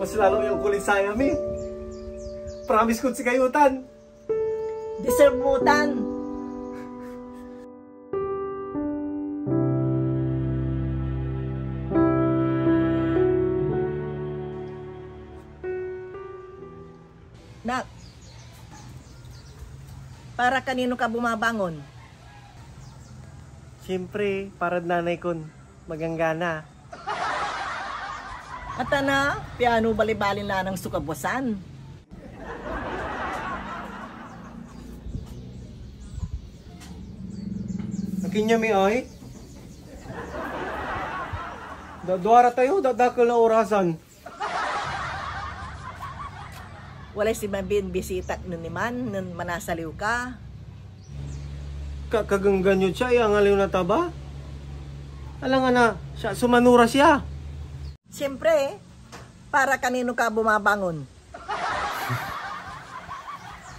Mas lalo yung kulit sayang eh. Promise ko si kayutan. Deserve mo tan. Nak, para kanino ka bumabangon? Siyempre, para nanay kon maganggana. At na, piano balibalin na ng sukabusan. Nakinya mi ay. Duwara tayo, dadakal na orasan. Walay si Mabin bisita nun ni man, nun manasaliw ka. Kagangganyo siya, ang aliw na taba. Alam nga na, siya, sumanura siya. Siyempre, para kanino ka bumabangon?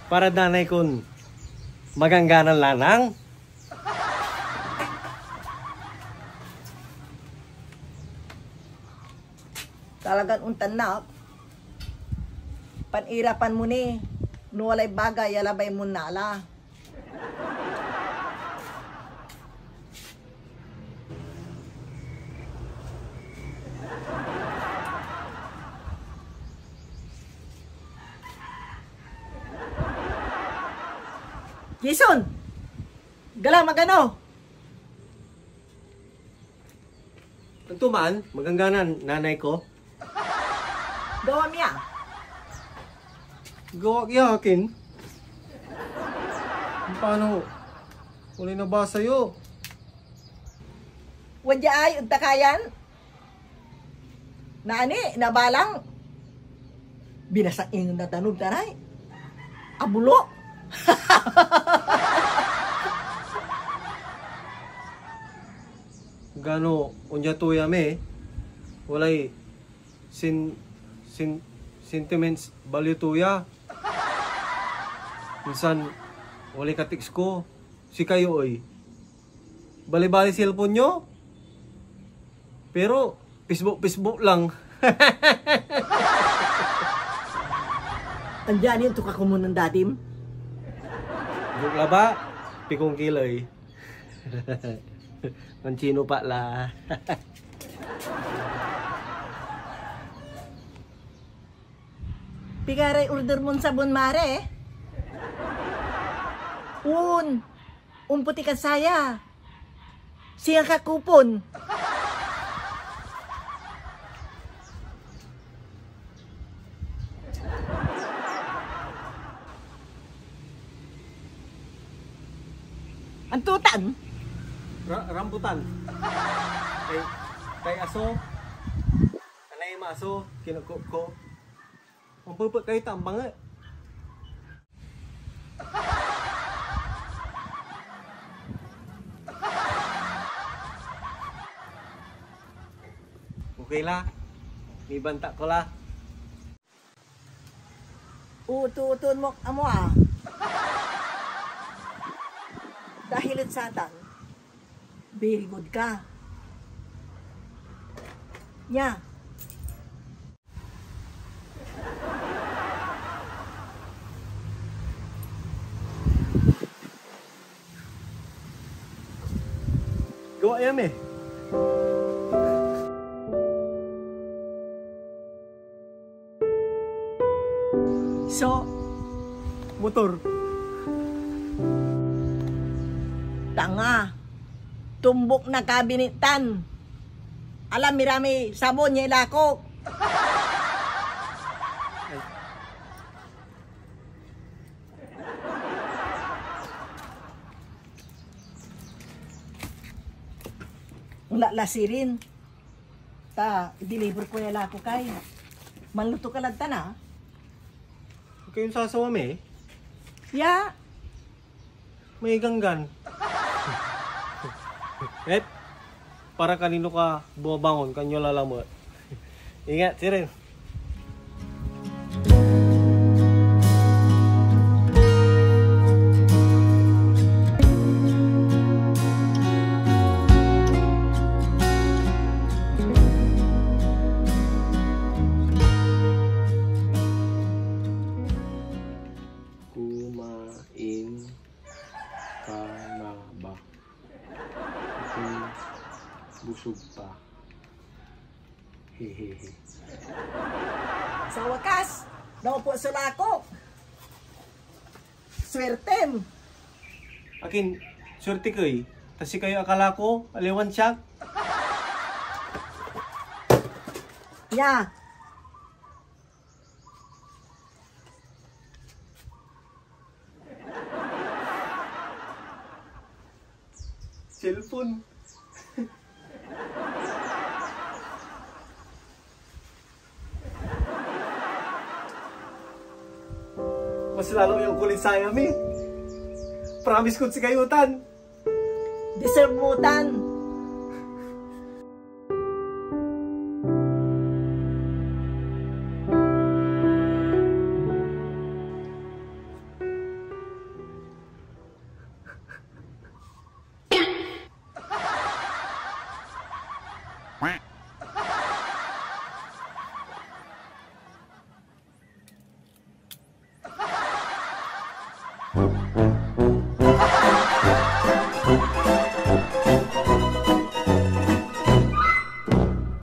Para nanay kon magangganan lanang. Talagang untan na, panirapan mo ni, nuwalay bagay, alabay mo nala. Jason! Gala magano? Ito man, magangganan nanay ko. Gawa miya. Gawa kaya akin. Paano? Wala na ba sa'yo? Wadya ay, untakayan. Naani, nabalang. Binasain na tanong taray. Abulo. Gano, unya tuya me. Walay sentiments baliw tuya. Minsan, walay katiks ko. Si kayo oy. Bali-bali cellphone nyo. Pero, Facebook lang. Andiyan yun, tuka ko mo ng dadim. Joke la ba? Pikong kilay. Mancino pa la. Pigaray order mo sabon mare. Umputi ka saya. Siya ka kupon. Antutan. Rambutan. Kay aso. Anay maaso, kinukop ko. Ang puput kayo tambang eh. Okay la. May banta ko la. Ututun mo amo ah. Dahil sa tan, very good ka. Nya. Gawa yan eh. So, Motor. tanga. Tumbok na kabinitan. Alam mirami sabon niya ilako. Wala lasirin. Ta, i-deliver ko yung lako kay. Manluto ka lang na. Okay yung sasawa me. Ya. May ganggan. Para kanino ka bumabangon, kanyo lalamot. Ingat, Siren. Hehehe. Sa wakas, naupo sila ako. Swertem. Akin, surti ko eh. Kasi kayo akala ko, aliwan siya. Ya. Cellphone. Mas lalo yung kulit saya mi. Promise ko si kayutan. Deserve mo tan.